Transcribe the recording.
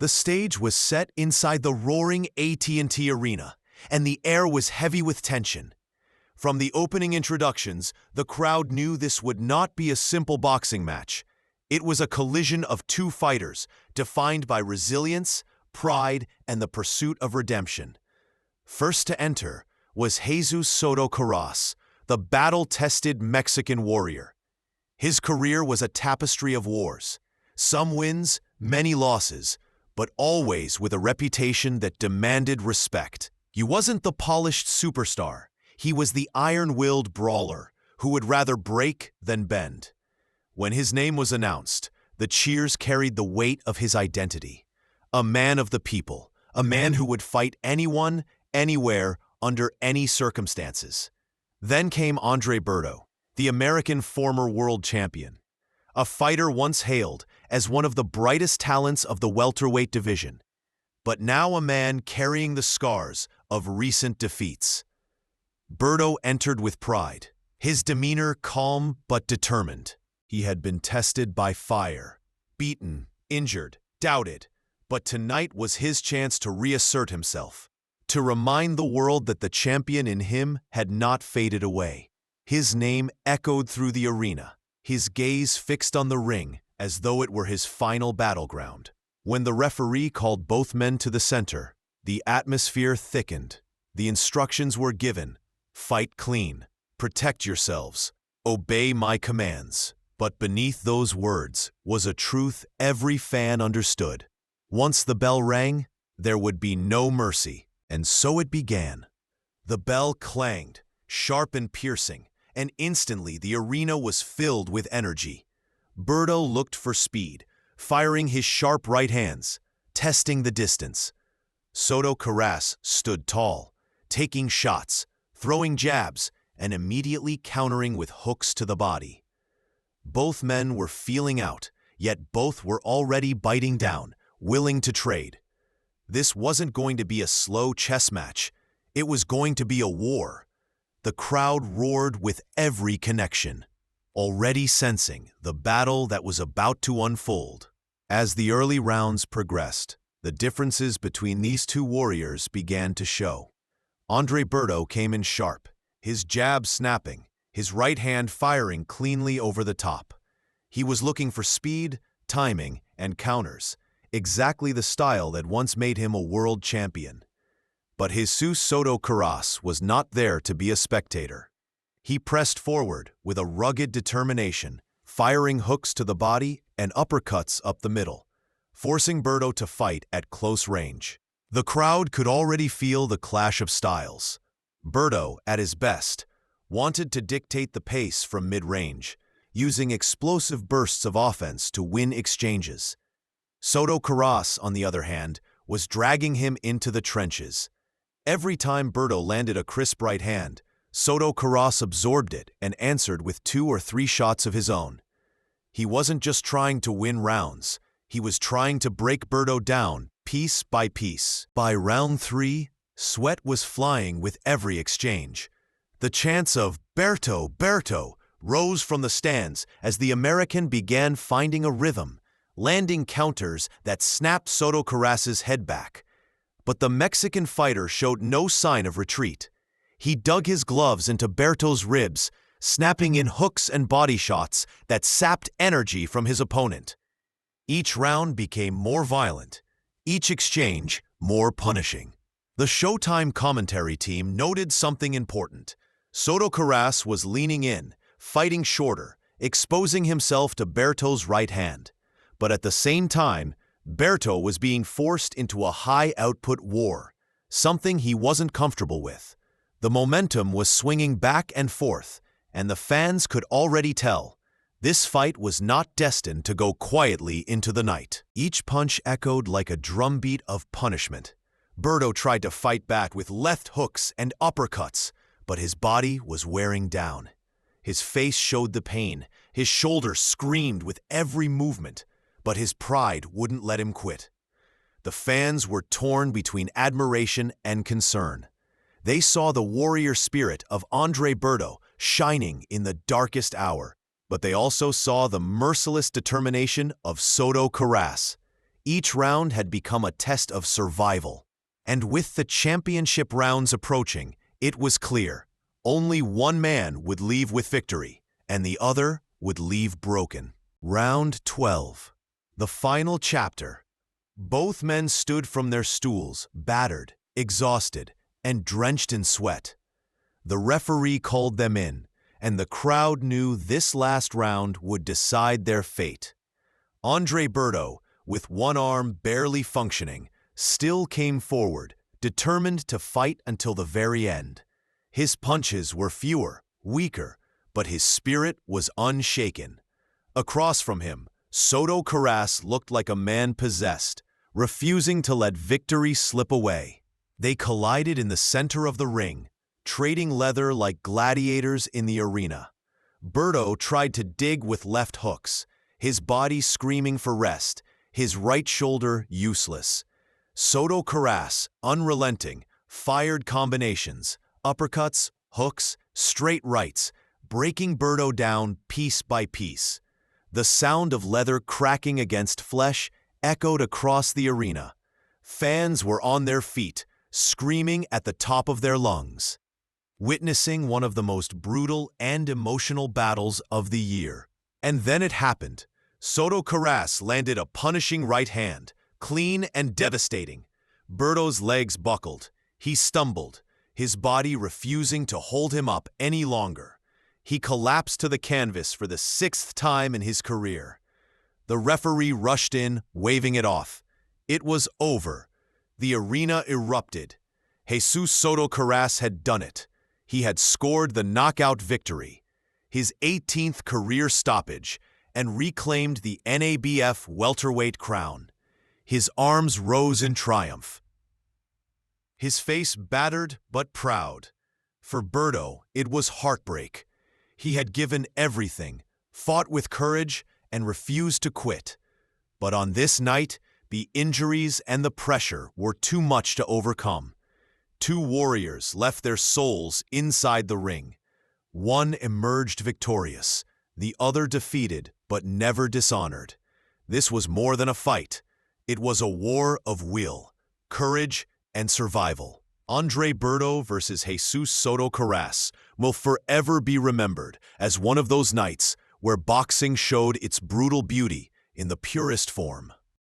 The stage was set inside the roaring AT&T Arena, and the air was heavy with tension. From the opening introductions, the crowd knew this would not be a simple boxing match. It was a collision of two fighters, defined by resilience, pride, and the pursuit of redemption. First to enter was Jesus Soto Karass, the battle-tested Mexican warrior. His career was a tapestry of wars. Some wins, many losses, but always with a reputation that demanded respect. He wasn't the polished superstar. He was the iron-willed brawler who would rather break than bend. When his name was announced, the cheers carried the weight of his identity. A man of the people, a man who would fight anyone, anywhere, under any circumstances. Then came Berto, the American former world champion. A fighter once hailed as one of the brightest talents of the welterweight division, but now a man carrying the scars of recent defeats. Berto entered with pride, his demeanor calm but determined. He had been tested by fire, beaten, injured, doubted, but tonight was his chance to reassert himself, to remind the world that the champion in him had not faded away. His name echoed through the arena, his gaze fixed on the ring as though it were his final battleground. When the referee called both men to the center, the atmosphere thickened. The instructions were given: fight clean, protect yourselves, obey my commands. But beneath those words was a truth every fan understood. Once the bell rang, there would be no mercy, and so it began. The bell clanged, sharp and piercing, and instantly the arena was filled with energy. Berto looked for speed, firing his sharp right hands, testing the distance. Soto Karass stood tall, taking shots, throwing jabs, and immediately countering with hooks to the body. Both men were feeling out, yet both were already biting down, willing to trade. This wasn't going to be a slow chess match. It was going to be a war. The crowd roared with every connection, already sensing the battle that was about to unfold. As the early rounds progressed, the differences between these two warriors began to show. Berto came in sharp, his jab snapping, his right hand firing cleanly over the top. He was looking for speed, timing, and counters, exactly the style that once made him a world champion. But Jesus Soto Karass was not there to be a spectator. He pressed forward with a rugged determination, firing hooks to the body and uppercuts up the middle, forcing Berto to fight at close range. The crowd could already feel the clash of styles. Berto, at his best, wanted to dictate the pace from mid-range, using explosive bursts of offense to win exchanges. Soto Karass, on the other hand, was dragging him into the trenches. Every time Berto landed a crisp right hand, Soto Karass absorbed it and answered with 2 or 3 shots of his own. He wasn't just trying to win rounds, he was trying to break Berto down piece by piece. By round 3, sweat was flying with every exchange. The chants of "Berto, Berto" rose from the stands as the American began finding a rhythm, landing counters that snapped Soto Karass's head back. But the Mexican fighter showed no sign of retreat. He dug his gloves into Berto's ribs, snapping in hooks and body shots that sapped energy from his opponent. Each round became more violent, each exchange more punishing. The Showtime commentary team noted something important. Soto Karass was leaning in, fighting shorter, exposing himself to Berto's right hand. But at the same time, Berto was being forced into a high-output war, something he wasn't comfortable with. The momentum was swinging back and forth, and the fans could already tell this fight was not destined to go quietly into the night. Each punch echoed like a drumbeat of punishment. Berto tried to fight back with left hooks and uppercuts, but his body was wearing down. His face showed the pain, his shoulders screamed with every movement, but his pride wouldn't let him quit. The fans were torn between admiration and concern. They saw the warrior spirit of Berto shining in the darkest hour, but they also saw the merciless determination of Soto Karass. Each round had become a test of survival. And with the championship rounds approaching, it was clear. Only one man would leave with victory, and the other would leave broken. Round 12. The final chapter. Both men stood from their stools, battered, exhausted, and drenched in sweat. The referee called them in, and the crowd knew this last round would decide their fate. Berto, with one arm barely functioning, still came forward, determined to fight until the very end. His punches were fewer, weaker, but his spirit was unshaken. Across from him, Soto Karass looked like a man possessed, refusing to let victory slip away. They collided in the center of the ring, trading leather like gladiators in the arena. Berto tried to dig with left hooks, his body screaming for rest, his right shoulder useless. Soto Karass, unrelenting, fired combinations, uppercuts, hooks, straight rights, breaking Berto down piece by piece. The sound of leather cracking against flesh echoed across the arena. Fans were on their feet, screaming at the top of their lungs, witnessing one of the most brutal and emotional battles of the year. And then it happened. Soto Karass landed a punishing right hand, clean and devastating. Berto's legs buckled. He stumbled, his body refusing to hold him up any longer. He collapsed to the canvas for the 6th time in his career. The referee rushed in, waving it off. It was over. The arena erupted. Jesus Soto Karass had done it. He had scored the knockout victory, his 18th career stoppage, and reclaimed the NABF welterweight crown. His arms rose in triumph, his face battered but proud. For Berto, it was heartbreak. He had given everything, fought with courage, and refused to quit. But on this night, the injuries and the pressure were too much to overcome. Two warriors left their souls inside the ring. One emerged victorious, the other defeated but never dishonored. This was more than a fight. It was a war of will, courage, and survival. Berto versus Jesus Soto Karass will forever be remembered as one of those nights where boxing showed its brutal beauty in the purest form.